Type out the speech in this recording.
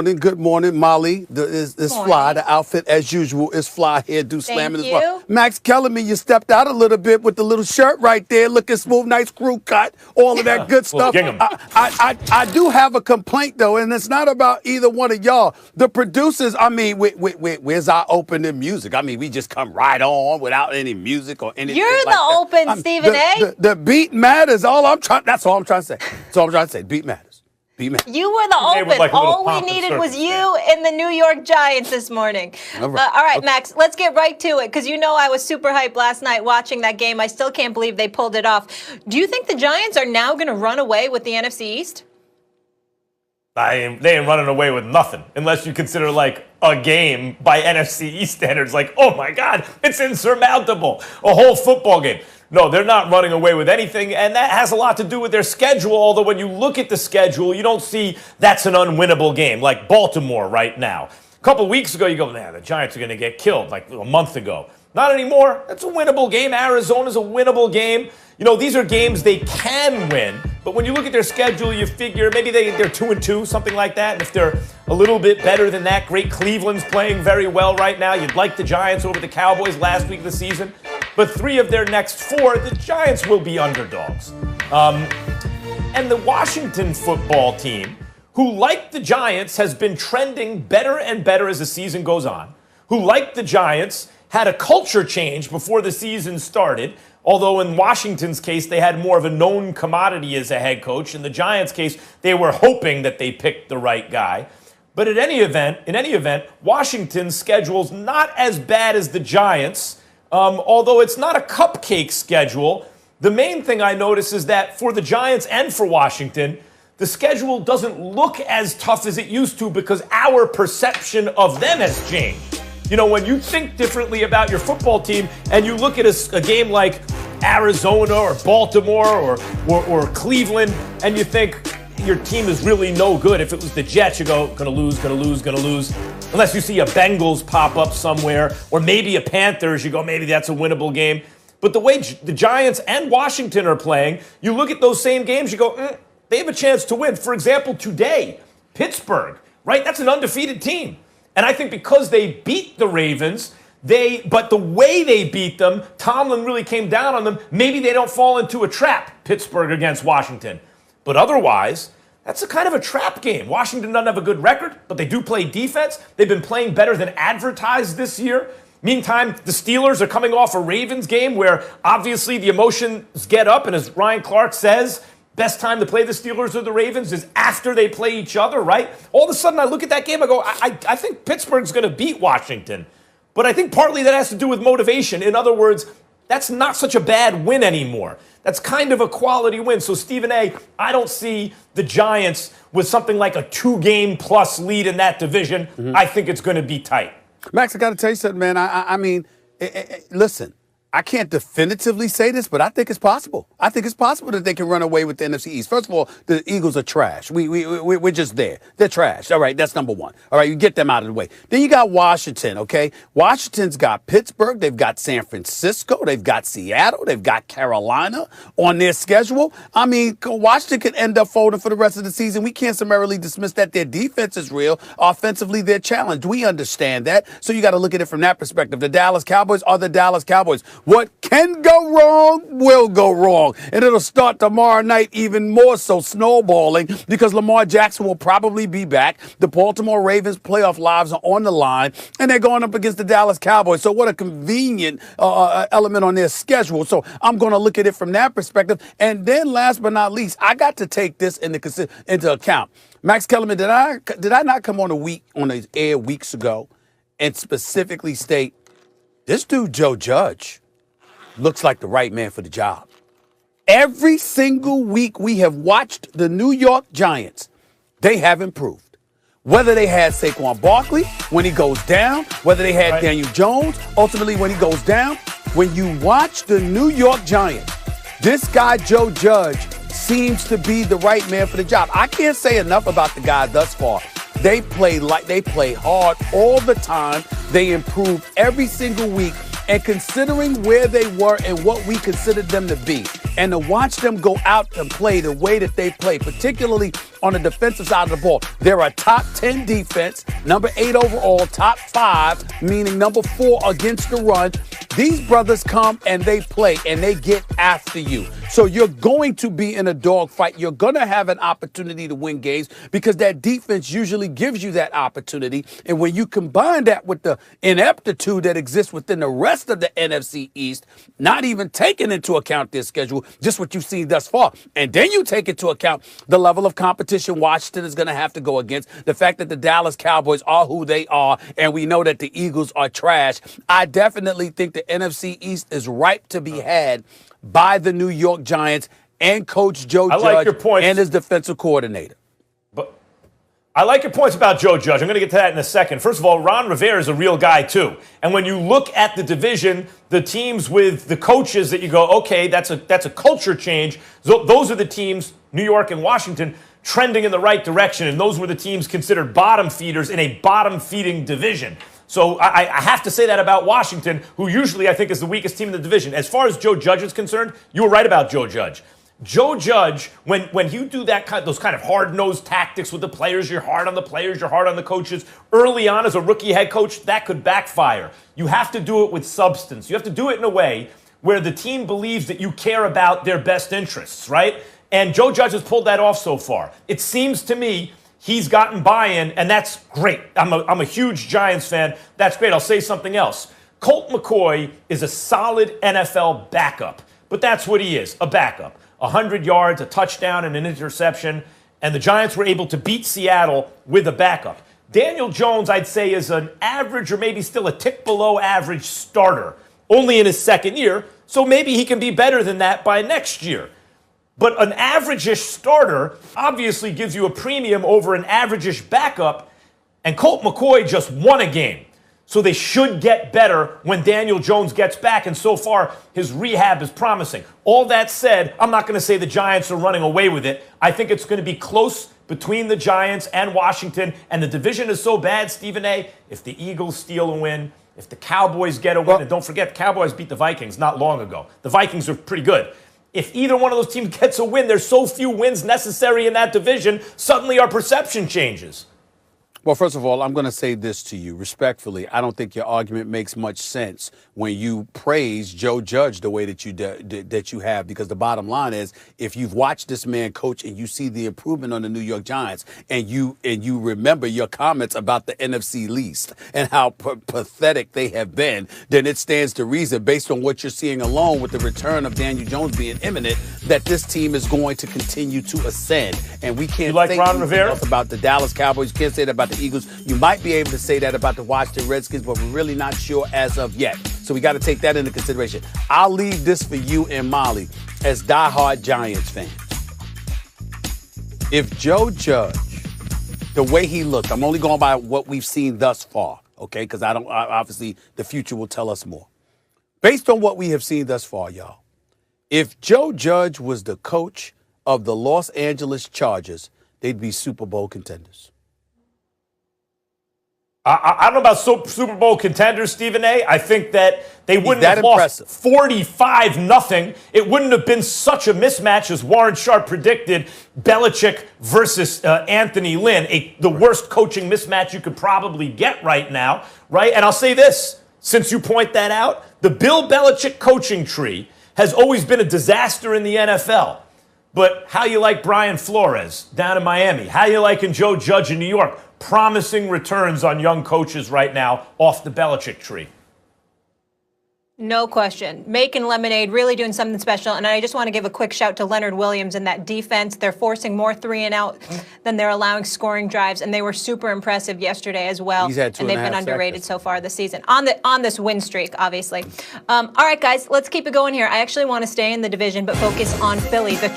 Good morning, Molly. Is fly. The outfit, as usual, is fly. Here, do slamming as well. Max Kellerman, you stepped out a little bit with the little shirt right there, looking smooth, nice crew cut, all of that good stuff. I do have a complaint though, and it's not about either one of y'all. The producers, I mean, where's our opening music? I mean, we just come right on without any music or anything. You're like the open, Stephen A. The beat matters. That's all I'm trying to say. That's all I'm trying to say. Beat matters. You were the open. Like all we needed was you and the New York Giants this morning. All right, okay. Max, let's get right to it, because you know I was super hyped last night watching that game. I still can't believe they pulled it off. Do you think the Giants are now going to run away with the NFC East? They ain't running away with nothing, unless you consider like a game by NFC East standards. Like, oh my God, it's insurmountable. A whole football game. No, they're not running away with anything, and that has a lot to do with their schedule, although when you look at the schedule, you don't see that's an unwinnable game, like Baltimore right now. A couple weeks ago, you go, nah, the Giants are going to get killed, like a month ago. Not anymore. It's a winnable game. Arizona's a winnable game. You know, these are games they can win, but when you look at their schedule, you figure maybe they're 2-2, something like that, and if they're a little bit better than that, great. Cleveland's playing very well right now. You'd like the Giants over the Cowboys last week of the season. But 3 of their next 4, the Giants will be underdogs. And the Washington football team, who, like the Giants, has been trending better and better as the season goes on, who, like the Giants, had a culture change before the season started, although in Washington's case, they had more of a known commodity as a head coach. In the Giants' case, they were hoping that they picked the right guy. But in any event, Washington's schedule's not as bad as the Giants'. Although it's not a cupcake schedule, the main thing I notice is that for the Giants and for Washington, the schedule doesn't look as tough as it used to because our perception of them has changed. You know, when you think differently about your football team and you look at a game like Arizona or Baltimore or Cleveland and you think your team is really no good. If it was the Jets, you go, gonna lose. Unless you see a Bengals pop up somewhere, or maybe a Panthers, you go, maybe that's a winnable game. But the way the Giants and Washington are playing, you look at those same games, you go, they have a chance to win. For example, today, Pittsburgh, right? That's an undefeated team. And I think because they beat the Ravens, but the way they beat them, Tomlin really came down on them. Maybe they don't fall into a trap, Pittsburgh against Washington. But otherwise, that's a kind of a trap game. Washington doesn't have a good record, but they do play defense. They've been playing better than advertised this year. Meantime, the Steelers are coming off a Ravens game where obviously the emotions get up, and as Ryan Clark says, best time to play the Steelers or the Ravens is after they play each other, right? All of a sudden, I look at that game, I go, I think Pittsburgh's going to beat Washington. But I think partly that has to do with motivation. In other words, that's not such a bad win anymore. That's kind of a quality win. So, Stephen A., I don't see the Giants with something like a 2-game-plus lead in that division. Mm-hmm. I think it's going to be tight. Max, I got to tell you something, man. I mean, listen, I can't definitively say this, but I think it's possible. I think it's possible that they can run away with the NFC East. First of all, the Eagles are trash. We're just there. They're trash. All right, that's number one. All right, you get them out of the way. Then you got Washington, okay? Washington's got Pittsburgh. They've got San Francisco. They've got Seattle. They've got Carolina on their schedule. I mean, Washington could end up folding for the rest of the season. We can't summarily dismiss that their defense is real. Offensively, they're challenged. We understand that. So you got to look at it from that perspective. The Dallas Cowboys are the Dallas Cowboys. What can go wrong will go wrong. And it'll start tomorrow night even more so snowballing because Lamar Jackson will probably be back. The Baltimore Ravens playoff lives are on the line, and they're going up against the Dallas Cowboys. So what a convenient element on their schedule. So I'm going to look at it from that perspective. And then last but not least, I got to take this into account. Max Kellerman, did I not come on the air weeks ago and specifically state this dude, Joe Judge, looks like the right man for the job? Every single week we have watched the New York Giants, they have improved. Whether they had Saquon Barkley when he goes down, whether they had Daniel Jones, ultimately when he goes down, when you watch the New York Giants, this guy, Joe Judge, seems to be the right man for the job. I can't say enough about the guy thus far. They play hard all the time. They improve every single week. And considering where they were and what we considered them to be, And to watch them go out and play the way that they play, particularly on the defensive side of the ball, they're a top 10 defense, number 8 overall, top 5, meaning number 4 against the run. These brothers come and they play and they get after you. So you're going to be in a dogfight. You're going to have an opportunity to win games because that defense usually gives you that opportunity. And when you combine that with the ineptitude that exists within the rest of the NFC East, not even taking into account their schedule, just what you've seen thus far, and then you take into account the level of competition Washington is going to have to go against, the fact that the Dallas Cowboys are who they are, and we know that the Eagles are trash, I definitely think the NFC East is ripe to be had by the New York Giants and Coach Joe Judge and his defensive coordinator. But I like your points about Joe Judge. I'm going to get to that in a second. First of all, Ron Rivera is a real guy, too. And when you look at the division, the teams with the coaches that you go, okay, that's a culture change. Those are the teams, New York and Washington, trending in the right direction. And those were the teams considered bottom feeders in a bottom-feeding division. So I have to say that about Washington, who usually I think is the weakest team in the division. As far as Joe Judge is concerned, you were right about Joe Judge. Joe Judge, when you do those kind of hard-nosed tactics with the players, you're hard on the players, you're hard on the coaches, early on as a rookie head coach, that could backfire. You have to do it with substance. You have to do it in a way where the team believes that you care about their best interests, right? And Joe Judge has pulled that off so far. It seems to me he's gotten buy-in, and that's great. I'm a huge Giants fan. That's great. I'll say something else. Colt McCoy is a solid NFL backup, but that's what he is, a backup. 100 yards, a touchdown, and an interception, and the Giants were able to beat Seattle with a backup. Daniel Jones, I'd say, is an average or maybe still a tick below average starter, only in his second year, so maybe he can be better than that by next year. But an average-ish starter obviously gives you a premium over an average-ish backup, and Colt McCoy just won a game. So they should get better when Daniel Jones gets back, and so far his rehab is promising. All that said, I'm not going to say the Giants are running away with it. I think it's going to be close between the Giants and Washington, and the division is so bad, Stephen A., if the Eagles steal a win, if the Cowboys get a win, and don't forget, the Cowboys beat the Vikings not long ago. The Vikings are pretty good. If either one of those teams gets a win, there's so few wins necessary in that division, suddenly our perception changes. Well, first of all, I'm going to say this to you respectfully. I don't think your argument makes much sense when you praise Joe Judge the way that you have, because the bottom line is, if you've watched this man coach and you see the improvement on the New York Giants, and you remember your comments about the NFC least and how pathetic they have been, then it stands to reason, based on what you're seeing alone with the return of Daniel Jones being imminent, that this team is going to continue to ascend. And we can't say anything else about the Dallas Cowboys. You can't say that about the Eagles. You might be able to say that about the Washington Redskins, but we're really not sure as of yet. So we got to take that into consideration. I'll leave this for you and Molly as diehard Giants fans. If Joe Judge, the way he looked, I'm only going by what we've seen thus far, okay? Because obviously the future will tell us more. Based on what we have seen thus far, y'all, if Joe Judge was the coach of the Los Angeles Chargers, they'd be Super Bowl contenders. I don't know about Super Bowl contenders, Stephen A. I think that they wouldn't have lost 45-0. It wouldn't have been such a mismatch as Warren Sharp predicted, Belichick versus Anthony Lynn, the worst coaching mismatch you could probably get right now, right? And I'll say this, since you point that out, the Bill Belichick coaching tree has always been a disaster in the NFL. But how you like Brian Flores down in Miami? How you liking Joe Judge in New York? Promising returns on young coaches right now off the Belichick tree. No question. Making lemonade, really doing something special. And I just want to give a quick shout to Leonard Williams and that defense. They're forcing more 3-and-out than they're allowing scoring drives, and they were super impressive yesterday as well. He's had 2.5 and they've been underrated so far this season on this win streak, obviously. All right, guys, let's keep it going here. I actually want to stay in the division, but focus on Philly. The